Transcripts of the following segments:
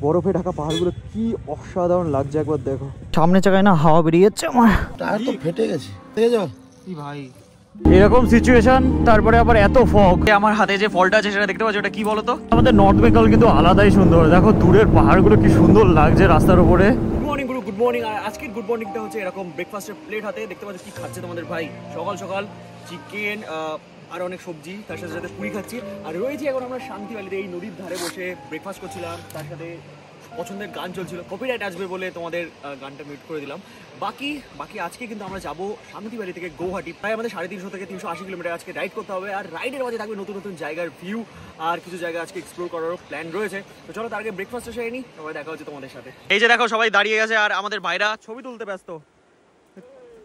বরফে ঢাকা পাহাড়গুলো কি অসাধারণ লাগছে একবার দেখো। সামনে চাকায় না হাওয়া বেরিয়ে যাচ্ছে, আমার টায়ার তো ফেটে গেছে। ঠিক আছে কি ভাই, এরকম সিচুয়েশন, তারপরে আবার এত ফগ। আমার হাতে যে ফলটা আছে সেটা দেখতে পাচ্ছ, ওটা কি বলতো? আমাদের নর্থ বেঙ্গল কিন্তু আলাদাই সুন্দর। দেখো দূরের পাহাড়গুলো কি সুন্দর লাগছে রাস্তার উপরে। গুড মর্নিং গুরু, গুড মর্নিং। আর আজকের গুড মর্নিংটা হচ্ছে এরকম ব্রেকফাস্টের প্লেট হাতে দেখতে পাচ্ছ কি খাচ্ছে তোমাদের ভাই। সকাল সকাল চিকেন আর অনেক সবজি, তার সাথে সাথে পুরি খাচ্ছি। আর রয়েছি এখন আমরা শান্তি ভ্যালিতে, এই নদীর ধারে বসে ব্রেকফাস্ট করছিলাম, তার সাথে পছন্দের গান চলছিল। কপিরাইট আসবে বলে তোমাদের গানটা মিউট করে দিলাম। বাকি আজকে কিন্তু আমরা যাবো শান্তি ভ্যালি থেকে গৌহাটি। প্রায় আমাদের 350 থেকে 380 কিলোমিটার আজকে রাইড করতে হবে। আর রাইডের মাঝে থাকবে নতুন নতুন জায়গার ভিউ, আর কিছু জায়গা আজকে এক্সপ্লোর করারও প্ল্যান রয়েছে। তো চলো তার আগে ব্রেকফাস্ট সেরে নিই, সবাই দেখা হচ্ছে তোমাদের সাথে। এই যে দেখো সবাই দাঁড়িয়ে গেছে আর আমাদের ভাইরা ছবি তুলতে ব্যস্ত।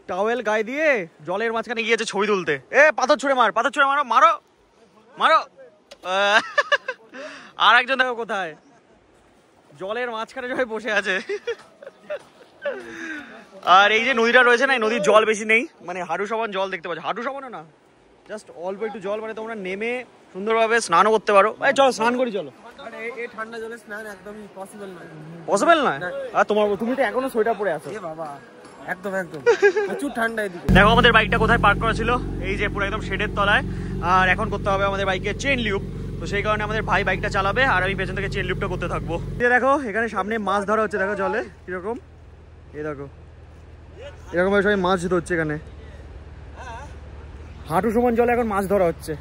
টাওয়েল গায়ে দিয়ে জলের মাঝখানে গিয়েছে ছবি তুলতে। পাথর ছুঁড়ে মারো মারো মারো। আর একজন দেখো কোথায়, জলের মাঝখানে সবাই বসে আছে। আর এই যে নদীটা রয়েছে না, এই নদীর জল বেশি নেই, মানে হাঁটু সমান জল দেখতে পাচ্ছ। হাঁটু সমানও না, জাস্ট অল্প একটু জল, মানে তোমরা নেমে সুন্দরভাবে স্নানও করতে পারো। চলো স্নান করি চলো। এই ঠান্ডা জলে স্নান একদমই পসিবল নয়। আর তুমি তো এখনো সোয়েটার পরে আছো। বাবা একদম প্রচুর ঠান্ডা এদিকে। দেখো আমাদের বাইকটা কোথায় পার্ক করা ছিল, এই যে পুরো একদম শেডের তলায়। আর এখন করতে হবে আমাদের বাইকে চেইন লিউপ, তো সেই কারণে আমাদের ভাই বাইকটা চালাবে আর আমি পেছন থেকে চেইন লিউপটা করতে থাকবো। দেখো এখানে সামনে মাছ ধরা হচ্ছে, দেখো জলে কিরকম, এই দেখো এরকম ভাবে সবাই মাছ ধরছে এখানে। হাঁটু সমান জলে এখন মাছ ধরা হচ্ছে।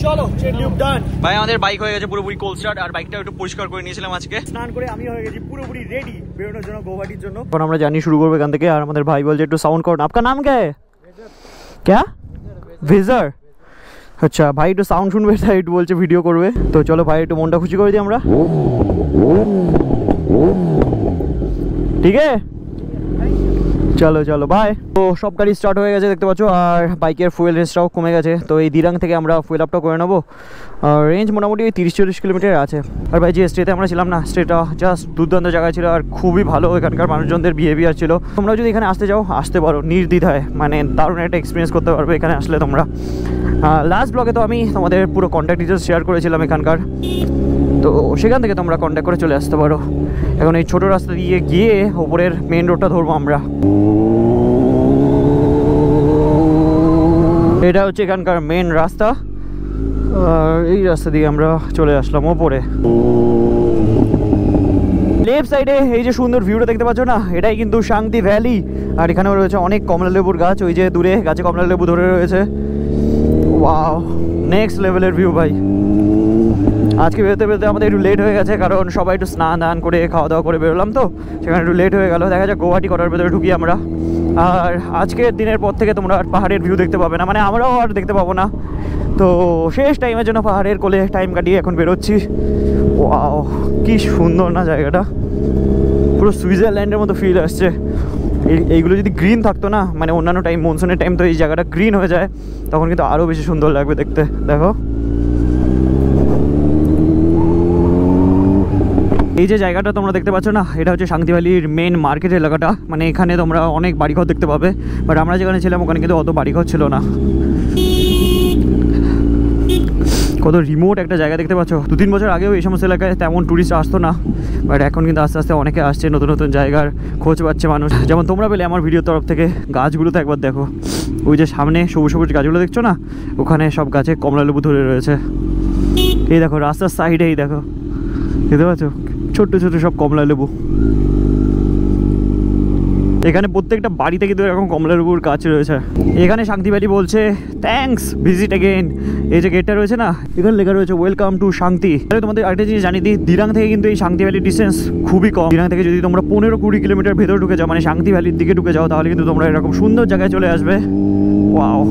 চলো চেইন লিউপ ডান। ভাই আমাদের বাইক হয়ে গেছে পুরোপুরি কোল্ড স্টার্ট, আর বাইকটা একটু পরিষ্কার করে নিয়েছিলাম আজকে। স্নান করে আমি হয়ে গেছি পুরোপুরি রেডি বেরোনোর জন্য গৌহাটির জন্য। এখন আমরা জার্নি শুরু করবো এখান থেকে। আর আমাদের ভাই বলছে একটু সাউন্ড করো। आपका नाम क्या है? क्या? विजर। আচ্ছা ভাই একটু সাউন্ড শুনবে তাই একটু বলছে ভিডিও করবে। তো চলো ভাই একটু মনটা খুশি করে দিই আমরা, ঠিক আছে? চলো চলো ভাই। তো সব গাড়ি স্টার্ট হয়ে গেছে দেখতে পাচ্ছ, আর বাইকের ফুয়েল রেঞ্জটাও কমে গেছে। তো এই দিরাং থেকে আমরা ফুয়েল আপটা করে নেবো। আর রেঞ্জ মোটামুটি 30-40 কিলোমিটার আছে। আর ভাই যে স্টেতে আমরা ছিলাম না, স্টেটা জাস্ট দুর্দান্ত জায়গা ছিল আর খুবই ভালো এখানকার মানুষজনদের বিহেভিয়ার ছিল। তোমরা যদি এখানে আসতে চাও আসতে পারো নির্দ্বিধায়, মানে দারুণ একটা এক্সপিরিয়েন্স করতে পারবে এখানে আসলে তোমরা। লাস্ট ব্লগে তো আমি তোমাদের পুরো কন্ট্যাক্ট ডিটেলস শেয়ার করেছিলাম এখানকার, তো সেখান থেকে তোমরা কন্ট্যাক্ট করে চলে আসতে পারো। এখন এই ছোটো রাস্তা দিয়ে গিয়ে ওপরের মেন রোডটা ধরবো আমরা। এটা হচ্ছে এখানকার মেন রাস্তা, আর এই রাস্তা দিয়ে আমরা চলে আসলাম ওপরে। লেফট সাইডে এই যে সুন্দর ভিউটা দেখতে পাচ্ছ না, এটাই কিন্তু শান্তি ভ্যালি। আর এখানেও রয়েছে অনেক কমলা লেবুর গাছ, ওই যে দূরে গাছে কমলা লেবু ধরে রয়েছে। ওয়াও, নেক্সট লেভেলের ভিউ ভাই। আজকে বেরোতে আমাদের একটু লেট হয়ে গেছে, কারণ সবাই একটু স্নান দান করে খাওয়া দাওয়া করে বেরোলাম, তো সেখানে একটু লেট হয়ে গেল। দেখা যাক গৌহাটি করার ভেতরে ঢুকি আমরা। আর আজকের দিনের পর থেকে তোমরা আর পাহাড়ের ভিউ দেখতে পাবে না, মানে আমরাও আর দেখতে পাবো না। তো শেষ টাইমের জন্য পাহাড়ের কোলে টাইম কাটিয়ে এখন বেরোচ্ছি। ওয়াও কি সুন্দর না জায়গাটা, পুরো সুইজারল্যান্ডের মতো ফিল আসছে। এইগুলো যদি গ্রিন থাকতো না, মানে অন্যান্য টাইম মনসুনের টাইম তো এই জায়গাটা গ্রিন হয়ে যায়, তখন কিন্তু আরও বেশি সুন্দর লাগবে দেখতে। দেখো এই যে জায়গাটা তোমরা দেখতে পাচ্ছ না, এটা হচ্ছে শান্তি ভ্যালির মেন মার্কেট এলাকাটা। মানে এখানে তোমরা অনেক বাড়িঘর দেখতে পাবে, বাট আমরা যেখানে ছিলাম ওখানে কিন্তু অত বাড়িঘর ছিল না। কত রিমোট একটা জায়গা দেখতে পাচ্ছ। 2-3 বছর আগেও এই সমস্ত এলাকায় তেমন ট্যুরিস্ট আসতো না, বাট এখন কিন্তু আস্তে আস্তে অনেকে আসছে, নতুন নতুন জায়গার খোঁজ পাচ্ছে মানুষ। যেমন তোমরা পেলে আমার ভিডিওর তরফ থেকে। গাছগুলো তো একবার দেখো, ওই যে সামনে সবুজ সবুজ গাছগুলো দেখছো না, ওখানে সব গাছে কমলা লেবু ধরে রয়েছে। এই দেখো রাস্তার সাইডেই দেখো, দেখতে পাচ্ছ ছোট্ট ছোট সব কমলা লেবু। এখানে প্রত্যেকটা বাড়িতে কিন্তু এরকম কমলা লেবুর গাছ রয়েছে। এখানে শান্তি ভ্যালি বলছে থ্যাঙ্কস, ভিজিট এগেইন। এই যে গেটটা রয়েছে না, এখানে লেখা রয়েছে ওয়েলকাম টু শান্তি। তোমাদের আরেকটা জিনিস জানিয়ে দিই, দিরাং থেকে কিন্তু এই শান্তি ভ্যালির ডিস্টেন্স খুবই কম। দিরাং থেকে যদি তোমরা 15-20 কিলোমিটার ভেতর ঢুকে যাও, মানে শান্তি ভ্যালির দিকে ঢুকে যাও, তাহলে কিন্তু তোমরা এরকম সুন্দর জায়গায় চলে আসবে। ওয়াও,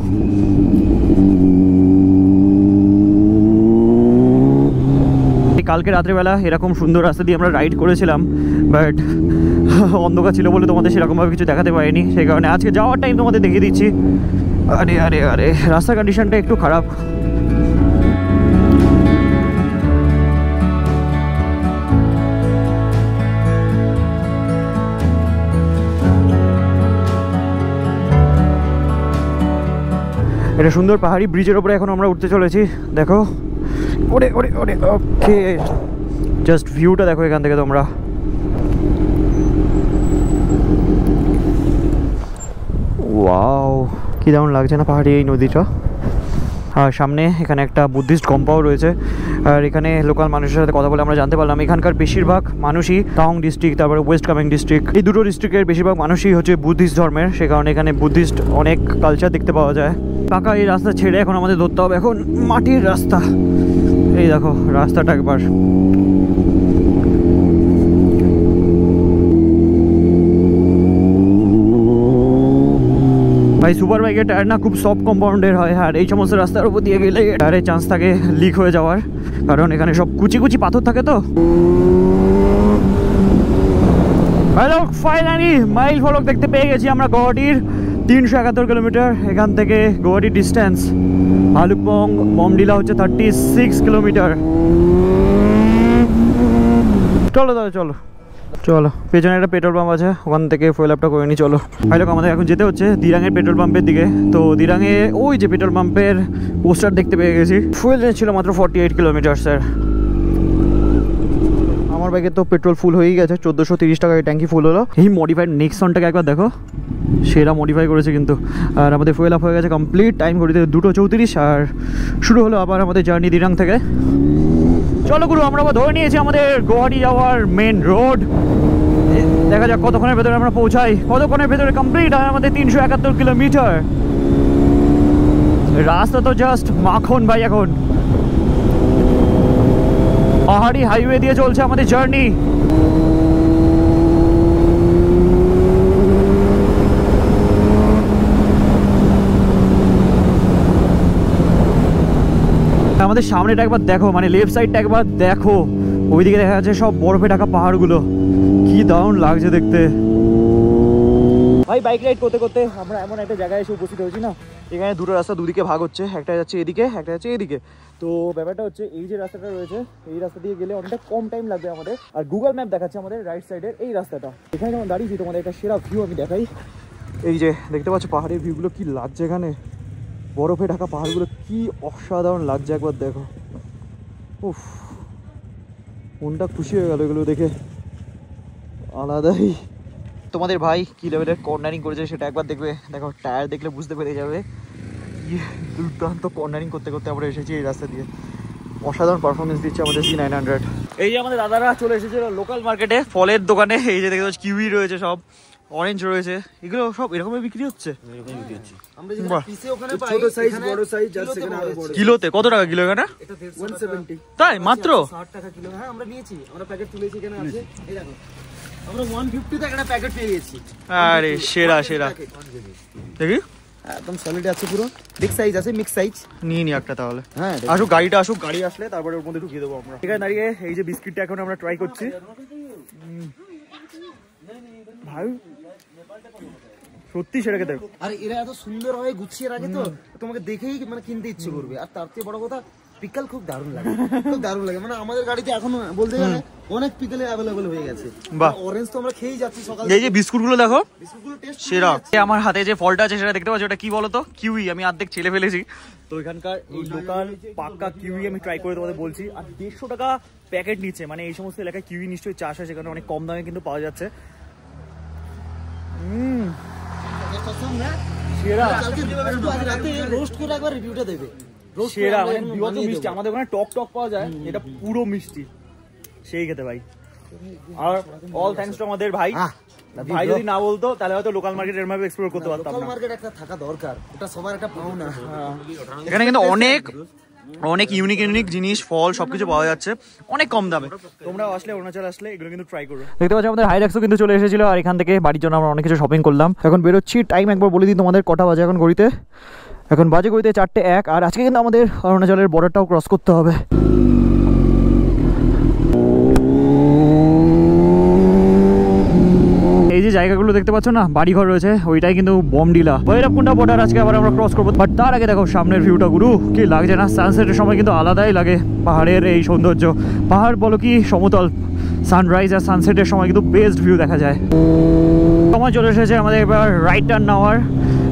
কালকে রাত্রেবেলা এরকম সুন্দর রাস্তা দিয়ে আমরা রাইড করেছিলাম, বাট অন্ধকার ছিল বলে তোমাদের সেরকমভাবে কিছু দেখাতে পারিনি। সেই কারণে আজকে যাওয়ার টাইম তোমাদের দেখিয়ে দিচ্ছি। আরে আরে আরে রাস্তার কন্ডিশনটা একটু খারাপ। এটা সুন্দর পাহাড়ি ব্রিজের উপরে এখন আমরা উঠতে চলেছি। দেখো ওরে ওরে ওরে, ওকে জাস্ট ভিউটা দেখো এখান থেকে তোমরা। ওয়াও, কি দারুণ লাগছে না পাহাড়ি এই নদীটা। আর সামনে এখানে একটা বুদ্ধিস্ট কম্পাউন্ড রয়েছে, আর এখানে লোকাল মানুষের সাথে কথা বলে আমরা জানতে পারলাম এখানকার বেশিরভাগ মানুষই টাউং ডিস্ট্রিক্ট, তারপরে ওয়েস্ট কামেং ডিস্ট্রিক্ট, এই দুটো ডিস্ট্রিক্টের বেশিরভাগ মানুষই হচ্ছে বুদ্ধিস্ট ধর্মের। সে কারণে এখানে বুদ্ধিস্ট অনেক কালচার দেখতে পাওয়া যায়। পাকা এই রাস্তা ছেড়ে এখন আমাদের ধরতে হবে এখন মাটির রাস্তা। এই দেখো রাস্তাটা একবার, ভাই সুপার বাইকের টায়ার না খুব সফট কম্পাউন্ডের হয়, আর এই সমস্ত রাস্তার উপর দিয়ে গেলে টায়ারের চান্স থাকে লিক হয়ে যাওয়ার, কারণ এখানে সব কুচি কুচি পাথর থাকে তো। হ্যালো, ফাইনালি মাইল ফলক দেখতে পেয়ে গেছি আমরা গুয়াহাটির। 371 কিলোমিটার এখান থেকে গুয়াহাটির ডিস্টেন্স। ভালুকপং বমডিলা হচ্ছে 36 কিলোমিটার। চলো দাদা চলো চলো, পেছনে একটা পেট্রোল পাম্প আছে, ওখান থেকে ফুয়েল আপটা করে নিই। চলো ভাই লোক, আমাদের এখন যেতে হচ্ছে দিরাঙের পেট্রোল পাম্পের দিকে। তো দিরাঙে ওই যে পেট্রোল পাম্পের পোস্টার দেখতে পেয়ে গেছি। ফুয়েল রেঞ্জ ছিল মাত্র 48 কিলোমিটার স্যার। আমার বাইকে তো পেট্রোল ফুল হয়েই গেছে, 1430 টাকায় ট্যাঙ্কি ফুল হলো। এই মডিফাইড নেক্সনটাকে একবার দেখো, সেরা মডিফাই করেছে কিন্তু। আর আমাদের ফুয়েল আপ হয়ে গেছে কমপ্লিট, টাইম ঘড়িতে 2:34। আর শুরু হলো আবার আমাদের জার্নি দিরাং থেকে। চলো গুরু, আমরা আবার ধরে নিয়েছি আমাদের গুয়াহাটি যাওয়ার মেন রোড। দেখা যাক কতক্ষণের ভেতরে আমরা পৌঁছাই। কতক্ষণের ভেতরে কমপ্লিট হয় আমাদের 371 কিলোমিটার। রাস্তা তো জাস্ট মাখন ভাই। এখন পাহাড়ি হাইওয়ে দিয়ে চলছে আমাদের জার্নি। আমাদের সামনেটা একবার দেখো, মানে লেফট সাইডটা একবার দেখো, ওইদিকে দেখা যাচ্ছে সব বরফে ঢাকা পাহাড়গুলো। কি দারুণ লাগছে দেখতে ভাই। বাইক রাইড করতে করতে আমরা এমন একটা জায়গায় এসে উপস্থিত হয়েছি না, এখানে দুটো রাস্তা দুদিকে ভাগ হচ্ছে, একটা যাচ্ছে এদিকে, একটা যাচ্ছে এদিকে। তো ব্যাপারটা হচ্ছে এই যে রাস্তাটা রয়েছে, এই রাস্তা দিয়ে গেলে অনেকটা কম টাইম লাগবে আমাদের। আর গুগল ম্যাপ দেখাচ্ছে আমাদের রাইট সাইডের এই রাস্তাটা। এখানে যখন দাঁড়িয়েছি তোমাদের একটা সেরা ভিউ আমি দেখাই। এই যে দেখতে পাচ্ছ পাহাড়ের ভিউগুলো কি লাগছে, এখানে বরফে ঢাকা পাহাড়গুলো কি অসাধারণ লাগছে একবার দেখো। উফ, মনটা খুশি হয়ে গেল এগুলো দেখে, আলাদাই। তোমাদের ভাই কি লেভেলের কর্নারিং করেছে সেটা একবার দেখবে। দেখো টায়ার দেখলে বুঝতে পেরে যাবে দুর্দান্ত কর্নারিং করতে করতে আমরা এসেছি এই রাস্তা দিয়ে। অসাধারণ পারফরমেন্স দিচ্ছে আমাদের C900। এই যে আমাদের দাদারা চলে এসেছিল লোকাল মার্কেটে, ফলের দোকানে। এই যে দেখতে পাচ্ছি কিউই রয়েছে, সব অরেঞ্জ রয়েছে, এগুলো সব এরকমই বিক্রি হচ্ছে। কিলোতে কত টাকা কিলো এখানে? তাই মাত্র 60 টাকা কিলো। হ্যাঁ আমরা নিয়েছি, আমরা প্যাকেট তুলেছি, এখানে আছে এই দেখো, আমরা 150 তে একটা প্যাকেট পেয়ে গেছি। আরে সেরা সেরা, দেখি একদম সলিড আছে পুরো। বিগ সাইজ আছে, মিক্স সাইজ নিয়ে নি একটা তাহলে। হ্যাঁ আসুক গাড়িটা, আসুক গাড়ি আসলে তারপরে ওর মধ্যে ঢুকিয়ে দেবো আমরা। এখানে দাঁড়িয়ে এই যে বিস্কিটটা এখন আমরা ট্রাই করছি। ভাই সত্যি সেটাকে দেখো, আর এরা এত সুন্দর ভাবে গুছিয়ে রাখে তো তোমাকে দেখেই মানে কিনতে ইচ্ছে করবে। আর তার চেয়ে বড় কথা পিকল খুব দারুণ লাগে, খুব দারুণ লাগে। মানে আমাদের গাড়িতে এখন বলতে গেলে অনেক পিকল অ্যাভেলেবল হয়ে গেছে। বাহ, অরেঞ্জ তো আমরা খেয়েই যাচ্ছি সকাল। এই যে বিস্কুটগুলো দেখো, বিস্কুটগুলো টেস্ট সেরা। আমার হাতে যে ফলটা আছে সেটা দেখতে পাচ্ছ, ওটা কি বলতো? কিউই। আমি অর্ধেক ছেলে ফেলেছি। তো এখানকার এই লোকাল পাক্কা কিউই আমি ট্রাই করে তোমাদের বলছি। আর 150 টাকা প্যাকেট নিচ্ছে, মানে এই সমস্ত এলাকায় কিউই নিশ্চয়ই চাষ হয়, সেখানে অনেক কম দামে কিন্তু পাওয়া যাচ্ছে। আমাদের ওখানে টক টক পাওয়া যায়, এটা পুরো মিষ্টি, সেই খেতে ভাই। আর অল থ্যাঙ্কস টু আমাদের ভাই। ভাই যদি না বলতো তাহলে হয়তো লোকাল মার্কেট এর ভাবে এক্সপ্লোর করতে পারতাম না। লোকাল মার্কেট একটা থাকা দরকার, এটা সবার একটা পাওনা। এখানে কিন্তু অনেক অনেক ইউনিক ইউনিক জিনিস, ফল সবকিছু পাওয়া যাচ্ছে অনেক কম দামে। তোমরা আসলে অরুণাচল আসলে এগুলো কিন্তু ট্রাই করো। দেখতে পাচ্ছ আমাদের হাইরাক্সও কিন্তু চলে এসেছিল, আর এখান থেকে বাড়ির জন্য আমরা অনেক কিছু শপিং করলাম। এখন বেরোচ্ছি, টাইম একবার বলে দিই তোমাদের কটা বাজে এখন ঘড়িতে। এখন বাজে ঘড়িতে 4:01। আর আজকে কিন্তু আমাদের অরুণাচলের বর্ডারটাও ক্রস করতে হবে। এই যে জায়গাগুলো দেখতে পাচ্ছ না, বাড়িঘর রয়েছে, ওইটাই কিন্তু বমডিলা ভৈরবকুন্ডা বর্ডার। আজকে আবার আমরা ক্রস করবো, বাট তার আগে দেখো সামনের ভিউটা গুরু কি লাগছে না। সানসেটের সময় কিন্তু আলাদাই লাগে পাহাড়ের এই সৌন্দর্য। পাহাড় বলো কি সমতল, সানরাইজ আর সানসেটের সময় কিন্তু বেস্ট ভিউ দেখা যায়। সময় চলে এসেছে আমাদের এবার রাইট টার্ন নেওয়ার।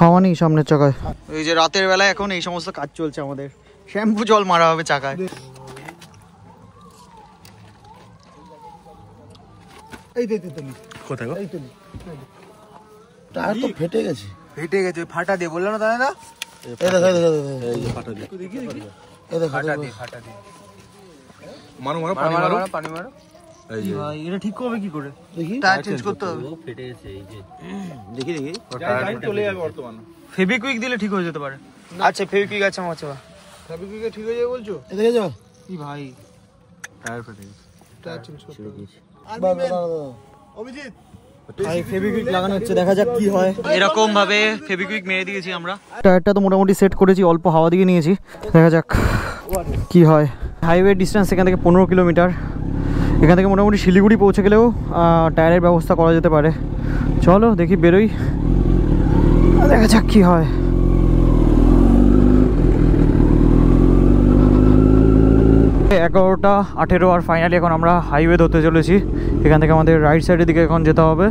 হাওয়া নেই সামনের চাকায়। এই যে রাতের বেলায় এখন এই সমস্ত কাজ চলছে আমাদের, শ্যাম্পু জল মারা হবে চাকায়। কোথায় টায়ার তো ফেটে গেছে। ফাটা দিয়ে বললো না দাদা? এই দেখো ফাটা দিয়ে এই দেখো ফাটা দিয়ে মারো পানি মারো। ভাই এটা ঠিক হবে কি করে? দেখি টায়ার চেঞ্জ করতে হবে। ফেটে গেছে এই যে দেখি চলে যাবে বর্তমানে। ফেভিকুইক দিলে ঠিক হয়ে যেতে পারে। আচ্ছা ফেভিকুইক আছে আমার কাছে। ফেভিকুইকে ঠিক হয়ে যাবে বলছো? এই দেখে যাও কি ভাই টায়ার ফেটে গেছে, টায়ার চেঞ্জ করতে হবে। অভিজিৎ ভাই ফেভিকুইক লাগানো হচ্ছে, দেখা যাক কি হয়। এরকম ভাবে ফেভিকুইক মেরে দিয়েছি আমরা। টায়ারটা তো মোটামুটি সেট করেছি, অল্প হাওয়া দিয়ে নিয়েছি, দেখা যাক কি হয়। হাইওয়ে ডিস্টেন্স এখান থেকে 15 কিলোমিটার। এখান থেকে মোটামুটি শিলিগুড়ি পৌঁছে গেলেও টায়ারের ব্যবস্থা করা যেতে পারে। চলো দেখি বেরোই, দেখা যাক কি হয়। 11টা 18 আর ফাইনালি এখন আমরা হাইওয়ে ধরতে চলেছি। এখান থেকে আমাদের রাইট সাইডের দিকে এখন যেতে হবে।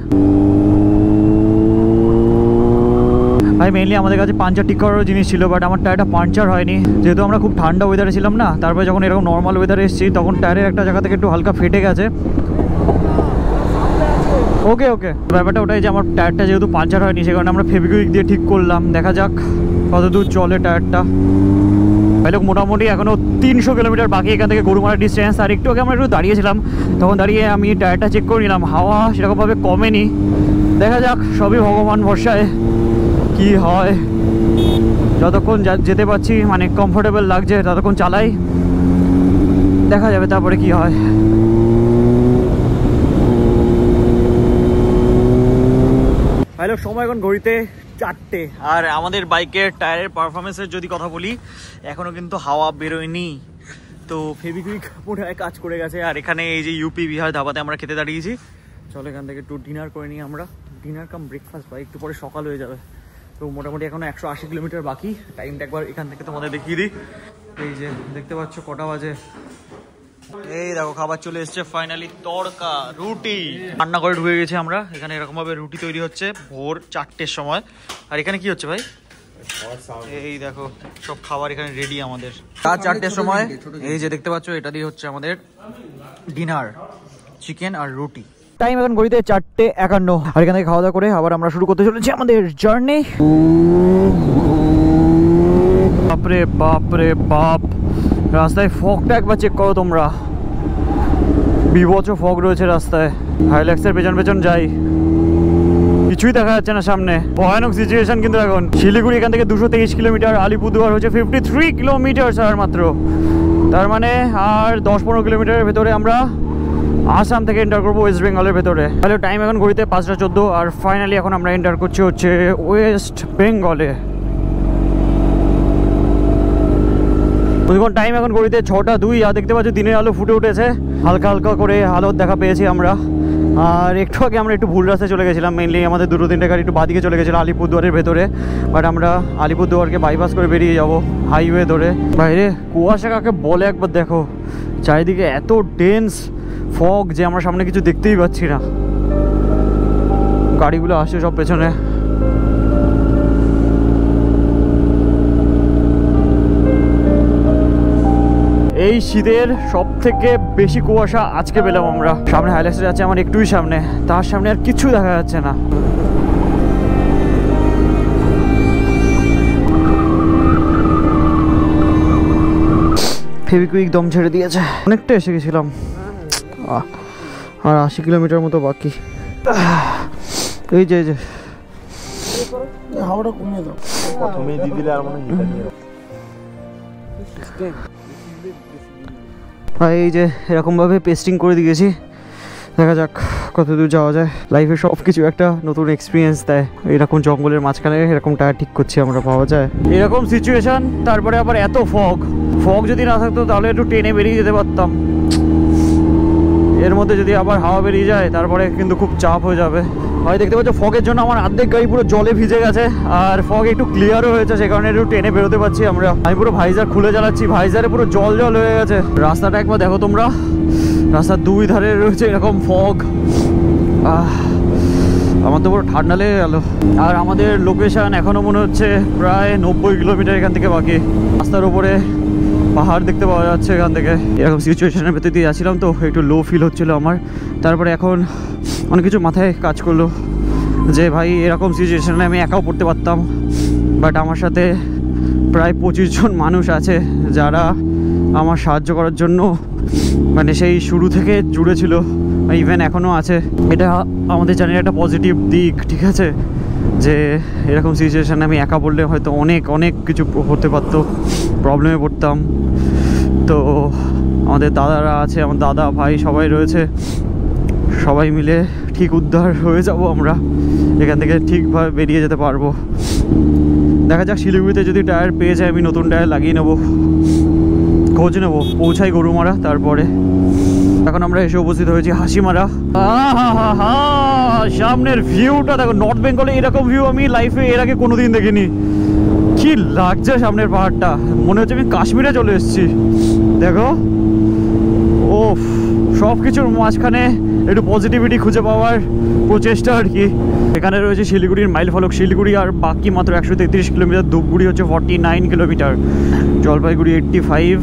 ভাই মেইনলি আমাদের কাছে পাঞ্চার ঠিক করার জিনিস ছিল, বাট আমার টায়ারটা পাঞ্চার হয়নি, যেহেতু আমরা খুব ঠান্ডা ওয়েদারে ছিলাম না। তারপরে যখন এরকম নর্মাল ওয়েদারে এসেছি তখন টায়ারের একটা জায়গা থেকে একটু হালকা ফেটে গেছে। ওকে ব্যাপারটা ওটাই যে আমার টায়ারটা যেহেতু পাঞ্চার হয়নি, সে কারণে আমরা ফেভিকুইক দিয়ে ঠিক করলাম। দেখা যাক কত দূর চলে টায়ারটা। ভাই লোক মোটামুটি এখনও 300 কিলোমিটার বাকি এখান থেকে গরুমারা ডিস্টেন্স। আর একটু আগে আমরা একটু দাঁড়িয়েছিলাম, তখন দাঁড়িয়ে আমি টায়ারটা চেক করে নিলাম, হাওয়া সেরকমভাবে কমেনি। দেখা যাক, সবই ভগবান ভরসায় কি হয়। যতক্ষণ যেতে পারছি মানে কমফোর্টেবল লাগছে ততক্ষণ চালাই, দেখা যাবে তারপরে কি হয়। ভাই লোক সময় এখন ঘড়িতে 4টে। আর আমাদের বাইকের টায়ারের পারফরমেন্সের যদি কথা বলি, এখনও কিন্তু হাওয়া বেরোয়নি। তো ফেভিকুইক মোটায় কাজ করে গেছে। আর এখানে এই যে ইউপি বিহার ধাবাতে আমরা খেতে দাঁড়িয়েছি। চলো এখান থেকে একটু ডিনার করে নিই আমরা, ডিনার কাম ব্রেকফাস্ট। ভাই একটু পরে সকাল হয়ে যাবে। তো মোটামুটি এখনো 180 কিলোমিটার বাকি। টাইমটা একবার এখান থেকে তোমাদের দেখিয়ে দিই। এই যে দেখতে পাচ্ছ কটা বাজে, এই দেখো খাবার চলে এসছে ফাইনালি। তড়কা রুটি রান্না করে ঢুকে গেছি আমরা। এখানে এরকম ভাবে রুটি তৈরি হচ্ছে ভোর 4টের সময়। আর এখানে কি হচ্ছে ভাই? এই দেখো সব খাবার এখানে রেডি আমাদের। রাত 4টের সময় এই যে দেখতে পাচ্ছ, এটা দিয়ে হচ্ছে আমাদের ডিনার, চিকেন আর রুটি। টাইম এখন ঘড়িতে 4:51। আর এখান থেকে খাওয়া দাওয়া করে আবার আমরা শুরু করতে চলেছি আমাদের জার্নি। বাপরে বাপ, রাস্তায় ফগটা একবার চেক করো তোমরা, বিভৎস ফগ রয়েছে রাস্তায়। হাইল্যাক্সের পেছন যাই, কিছুই দেখা যাচ্ছে না সামনে, ভয়ানক সিচুয়েশন। কিন্তু এখন শিলিগুড়ি এখান থেকে 223 কিলোমিটার, আলিপুরদুয়ার হচ্ছে 53 কিলোমিটার আর মাত্র। তার মানে আর 10-15 কিলোমিটারের ভেতরে আমরা আসাম থেকে এন্টার করবো ওয়েস্ট বেঙ্গলের ভেতরে। তাহলে টাইম এখন ঘড়িতে 5:14। আর ফাইনালি এখন আমরা এন্টার করছি হচ্ছে ওয়েস্ট বেঙ্গলে। টাইম এখন ঘড়িতে 6:02। আর দেখতে পাচ্ছ দিনের আলো ফুটে উঠেছে, হালকা হালকা করে আলোর দেখা পেয়েছি আমরা। আর একটু আগে আমরা একটু ভুল রাস্তায় চলে গেছিলাম, মেনলি আমাদের 2-3টে গাড়ি একটু বাদিকে চলে গেছিলো আলিপুরদুয়ারের ভেতরে। বাট আমরা আলিপুরদুয়ারকে বাইপাস করে বেরিয়ে যাব হাইওয়ে ধরে। বাইরে কুয়াশা কাকে বলে একবার দেখো, চারিদিকে এত ডেন্স ফগ যে আমরা সামনে কিছু দেখতেই পাচ্ছি না। গাড়িগুলো আসছে সব পেছনে। এই শীতের সব থেকে বেশি কুয়াশা আজকে পেলাম আমরা। সামনে হাইল্যাক্স যাচ্ছে আমার একটুই সামনে, তার সামনে আর কিছু দেখা যাচ্ছে না। ফেভিকুইক দম ছেড়ে দিয়েছে, অনেকটা এসে গেছিলাম। আর 80 কিলোমিটার মতো বাকি। এই যে হাওয়াটা কমিয়ে দাও, প্রথমেই দিয়ে দিলে আর মনে হয়। এই যে এরকমভাবে পেস্টিং করে দিয়েছি, দেখা যাক কত দূর যাওয়া যায়। লাইফে সব কিছু একটা নতুন এক্সপিরিয়েন্স দেয়। এরকম জঙ্গলের মাঝখানে এরকম টায়ার ঠিক করছি আমরা, পাওয়া যায় এরকম সিচুয়েশন। তারপরে আবার এত ফগ যদি না থাকতো তাহলে একটু টেনে বেরিয়ে যেতে পারতাম। এর মধ্যে যদি আবার হাওয়া বেরিয়ে যায় তারপরে কিন্তু খুব চাপ হয়ে যাবে। ভাই দেখতে পাচ্ছ ফগের জন্য আমার অর্ধেক গাড়ি পুরো জলে ভিজে গেছে। আর ফগ একটু ক্লিয়ারও হয়েছে, সে কারণে একটু টেনে বেরোতে পারছি আমরা। আমি পুরো ভাইজার খুলে চালাচ্ছি, ভাইজারে পুরো জল হয়ে গেছে। রাস্তাটা একবার দেখো তোমরা, রাস্তার দুই ধারে রয়েছে এরকম ফগ। আমার তো পুরো ঠান্ডা লেগে গেল। আর আমাদের লোকেশন এখনো মনে হচ্ছে প্রায় 90 কিলোমিটার এখান থেকে বাকি। রাস্তার উপরে পাহাড় দেখতে পাওয়া যাচ্ছে এখান থেকে। এরকম সিচুয়েশনের ভেতর দিয়ে যাচ্ছিলাম তো একটু লো ফিল হচ্ছিল আমার। তারপরে এখন অনেক কিছু মাথায় কাজ করলো যে ভাই এরকম সিচুয়েশনে আমি একাও পড়তে পারতাম, বাট আমার সাথে প্রায় 25 জন মানুষ আছে যারা আমার সাহায্য করার জন্য মানে সেই শুরু থেকে জুড়ে ছিল, ইভেন এখনও আছে। এটা আমাদের জানি একটা পজিটিভ দিক, ঠিক আছে, যে এরকম সিচুয়েশানে আমি একা পড়লে হয়তো অনেক অনেক কিছু হতে পারতো, প্রবলেমে পড়তাম। তো আমাদের দাদারা আছে, আমার দাদা ভাই সবাই রয়েছে, সবাই মিলে ঠিক উদ্ধার হয়ে যাব আমরা এখান থেকে, ঠিকভাবে বেরিয়ে যেতে পারবো। দেখা যাক শিলিগুড়িতে যদি টায়ার পেয়ে যায় আমি নতুন টায়ার লাগিয়ে নেবো, খোঁজ নেবো, পৌঁছাই গরুমারা। তারপরে এখন আমরা এসে উপস্থিত হয়েছি হাসিমারা। সামনের ভিউটা দেখো, নর্থ বেঙ্গলে এরকম ভিউ আমি লাইফে এর আগে কোনোদিন দেখিনি। কি লাগছে সামনের পাহাড়টা, মনে হচ্ছে আমি কাশ্মীরে চলে এসেছি। দেখো ও, সব কিছুর মাঝখানে একটু পজিটিভিটি খুঁজে পাওয়ার প্রচেষ্টা আর কি। এখানে রয়েছে শিলিগুড়ির মাইল ফলক, শিলিগুড়ি আর বাকি মাত্র 133 কিলোমিটার, ধূপগুড়ি হচ্ছে 49 কিলোমিটার, জলপাইগুড়ি 85।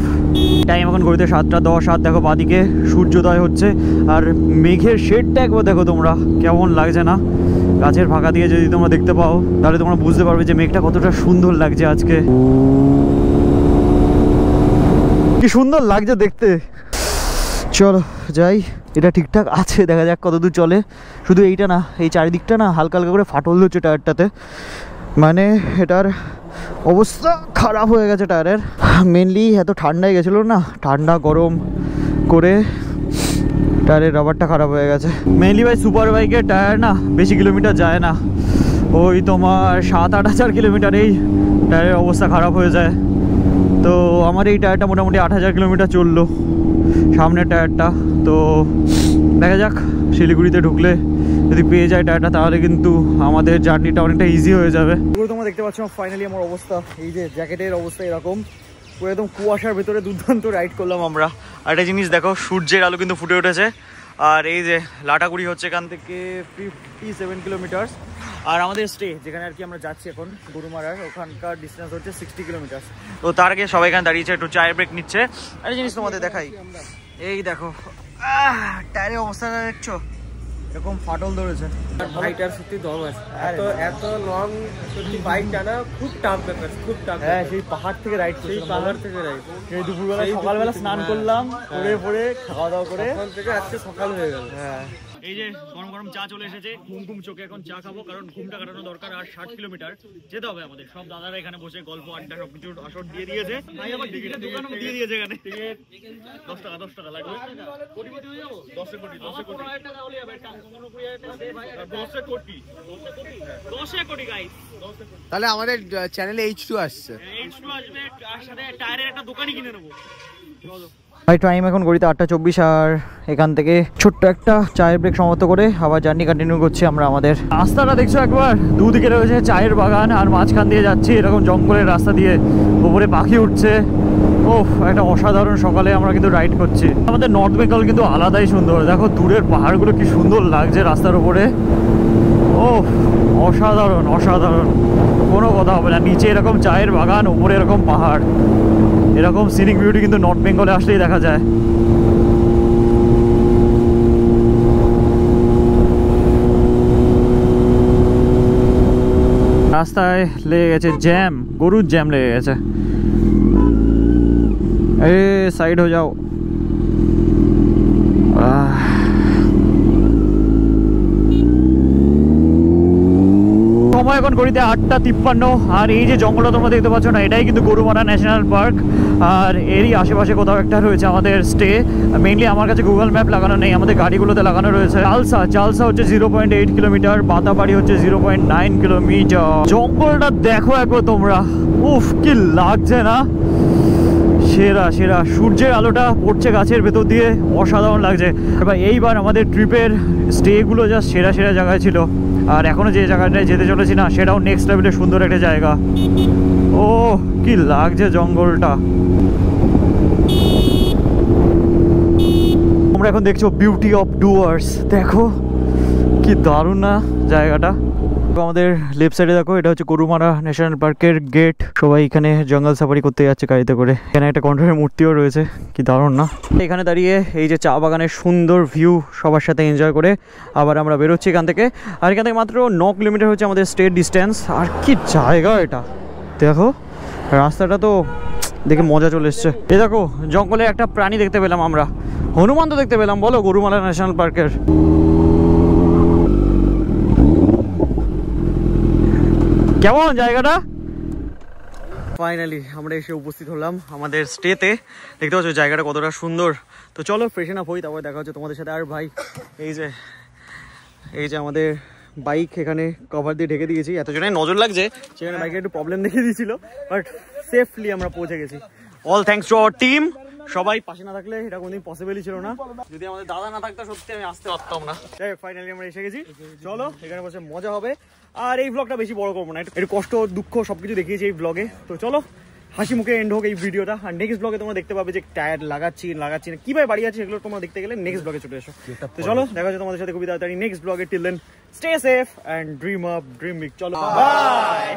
টাইম এখন ঘড়িতে 7:10। আর দেখো বাদিকে সূর্যোদয় হচ্ছে, আর মেঘের শেডটা একবার দেখো তোমরা কেমন লাগছে না। গাছের ফাঁকা দিয়ে যদি তোমরা দেখতে পাও তাহলে তোমরা বুঝতে পারবে যে মেঘটা কতটা সুন্দর লাগছে আজকে। কি সুন্দর লাগছে দেখতে। চলো যাই, এটা ঠিকঠাক আছে, দেখা যাক কত দূর চলে। শুধু এইটা না, এই চারিদিকটা না হালকা হালকা করে ফাটল হচ্ছে টায়ারটাতে, মানে এটার অবস্থা খারাপ হয়ে গেছে টায়ারের। মেনলি এত ঠান্ডায় গেছিলো না, ঠান্ডা গরম করে টায়ারের রাবারটা খারাপ হয়ে গেছে। মেনলি ভাই সুপার বাইকের টায়ার না বেশি কিলোমিটার যায় না, ওই তোমার 7-8 হাজার কিলোমিটারেই টায়ারের অবস্থা খারাপ হয়ে যায়। তো আমার এই টায়ারটা মোটামুটি 8,000 কিলোমিটার চললো, সামনের টায়ারটা। তো দেখা যাক শিলিগুড়িতে ঢুকলে যদি পেয়ে যায় টায়ারটা তাহলে কিন্তু আমাদের জার্নিটা অনেকটা ইজি হয়ে যাবে। তোমরা দেখতে পাচ্ছ ফাইনালি আমার অবস্থা, এই যে জ্যাকেটের অবস্থা এরকম, পুরো একদম কুয়াশার ভেতরে দুর্দান্ত রাইড করলাম আমরা। আর একটা জিনিস দেখো, সূর্যের আলো কিন্তু ফুটে উঠেছে। আর এই যে লাটাগুড়ি হচ্ছে এখান থেকে 57 কিলোমিটার, আর আমাদের স্টে যেখানে আর কি আমরা যাচ্ছি এখন গরুমারার, ওখানকার ডিস্টেন্স হচ্ছে 60 কিলোমিটার। তো তার আগে সবাই এখানে দাঁড়িয়েছে, একটু চায়ের ব্রেক নিচ্ছে। আর জিনিস তোমাদের দেখাই, এই দেখো টায়ারের অবস্থাটা দেখছো, এরকম ফাটল ধরেছে। ভাইটার সত্যি দম আছে, এত লং সত্যি বাইক টানা খুব টাফ ব্যাপার, খুব টাফ। হ্যাঁ, সেই পাহাড় থেকে রাইড করছি, পাহাড় থেকে রাইড। এই দুপুরবেলা সকালবেলা স্নান করলাম, করে পরে খাওয়া দাওয়া করে ওখান থেকে আজকে সকাল হয়ে গেল। হ্যাঁ, এই যে গরম গরম চা চলে এসেছে, ঘুম ঘুম চোখে এখন চা খাবো, কারণ ঘুমটা কাটানো দরকার। আর 60 কিলোমিটার যেতে হবে আমাদের। সব দাদারা এখানে বসে গল্প আড্ডা সবকিছু আসর দিয়ে দিয়েছে। ভাই আবার টিকিটের দোকানও দিয়ে দিয়েছে এখানে। টিকিট 10 টাকা লাগবে। কোটিপতি হয়ে যাবো, 10 কোটি 10 হলে যাবে। কোনো 20,000 টাকা দে ভাই, 10 কোটি গাইস। তাহলে আমাদের চ্যানেলে H2 আসছে, H2 আসবে, আর সাথে টায়ারের একটা দোকানই কিনে নেবো। ভাই টাইম এখন ঘড়িতে 8:24, আর এখান থেকে ছোট্ট একটা চায়ের ব্রেক সমাপ্ত করে আবার জার্নি কন্টিনিউ করছি আমরা আমাদের। রাস্তাটা দেখছো একবার, দুদিকে রয়েছে চায়ের বাগান, আর মাঝখান দিয়ে যাচ্ছি এরকম জঙ্গলের রাস্তা দিয়ে, উপরে পাখি উঠছে। ওহ, একটা অসাধারণ সকালে আমরা কিন্তু রাইড করছি। আমাদের নর্থ বেঙ্গল কিন্তু আলাদাই সুন্দর, দেখো দূরের পাহাড়গুলো কি সুন্দর লাগছে রাস্তার উপরে। ওহ, অসাধারণ অসাধারণ, কোনো কথা হবে না। নিচে এরকম চায়ের বাগান, উপরে এরকম পাহাড়, এরকম সিনিক বিউটি কিন্তু নর্থ বেঙ্গলে আসলেই দেখা যায়। রাস্তায় লেগে গেছে জ্যাম, গরুর জ্যাম লেগে গেছে। এ সাইড হয়ে যাও। সময় এখন ঘড়িতে 8:53, আর এই যে জঙ্গলটা তোমরা দেখতে পাচ্ছ না, এটাই কিন্তু গরুমারা ন্যাশনাল পার্ক। আর এরই আশেপাশে কোথাও একটা রয়েছে আমাদের স্টে। মেইনলি আমার কাছে গুগল ম্যাপ লাগানো নেই, আমাদের গাড়িগুলোতে লাগানো রয়েছে। চালসা হচ্ছে 0.8 কিলোমিটার, বাতাবাড়ি হচ্ছে 0.9 কিলোমিটার। জঙ্গলটা দেখো একবার তোমরা, উফ কি লাগছে না, সেরা সেরা। সূর্যের আলোটা পড়ছে গাছের ভেতর দিয়ে, অসাধারণ লাগছে। এবার এইবার আমাদের ট্রিপের স্টেগুলো জাস্ট সেরা সেরা জায়গায় ছিল, আর এখনো যে জায়গাটায় যেতে চলেছি না সেটাও নেক্সট লেভেলের সুন্দর একটা জায়গা। ও কি লাগছে জঙ্গলটা। তোমরা এখন দেখছো বিউটি অফ ডুয়ার্স, দেখো কি দারুণ না জায়গাটা। আমাদের লেফট সাইডে দেখো, এটা হচ্ছে গরুমারা ন্যাশনাল পার্কের গেট। সবাই এখানে জঙ্গল সাফারি করতে যাচ্ছে গাড়িতে করে। এখানে একটা কণ্ঠের মূর্তিও রয়েছে, কি দারুণ না। এখানে দাঁড়িয়ে এই যে চা বাগানের সুন্দর ভিউ সবার সাথে এনজয় করে আবার আমরা বেরোচ্ছি এখান থেকে। আর এখান থেকে মাত্র 9 কিলোমিটার হচ্ছে আমাদের স্টেট ডিস্টেন্স। আর কি জায়গা এটা দেখো, রাস্তাটা তো দেখে মজা চলে এসছে। এই দেখো জঙ্গলে একটা প্রাণী দেখতে পেলাম আমরা, হনুমান তো দেখতে পেলাম বলো গরুমারা ন্যাশনাল পার্কের। কেমন জায়গাটা? ফাইনালি আমরা এসে উপস্থিত হলাম আমাদের স্টেতে। দেখতে পাচ্ছ জায়গাটা কতটা সুন্দর। তো চলো ফ্রেশন আপ হই, তারপরে দেখা হচ্ছে তোমাদের সাথে। আর ভাই এই যে আমাদের বাইক এখানে কভার দিয়ে ঢেকে দিয়েছি, এত জনের নজর লাগছে সেখানে বাইকে একটু প্রবলেম দেখে দিয়েছিল, বাট সেফলি আমরা পৌঁছে গেছি। All thanks to our team. সবাই পাশে না থাকলে এটা কোনোদিন পসিবলই ছিল না। যদি আমাদের দাদা না থাকতো সত্যি আমি আসতে পারতাম না। ফাইনালি আমরা এসে গেছি, চলো এখানে বসে মজা হবে। আর এই ব্লগটা বেশি বড় করবো না, একটু কষ্ট দুঃখ সবকিছু দেখিয়েছি এই ব্লগে। তো চলো হাসি মুখে এন্ড হোক এই ভিডিওটা। আর নেক্সট ব্লগে তোমরা দেখতে পাবে যে টায়ার লাগাচ্ছি না কিভাবে বাড়ি আছে, এগুলো তোমরা দেখতে গেলে নেক্সট ব্লগে চলে এসো। তো চলো দেখা হচ্ছে তোমাদের সাথে খুবই তাড়াতাড়ি নেক্সট ব্লগে। Till then stay safe and dream up, dream big. চলো বাই।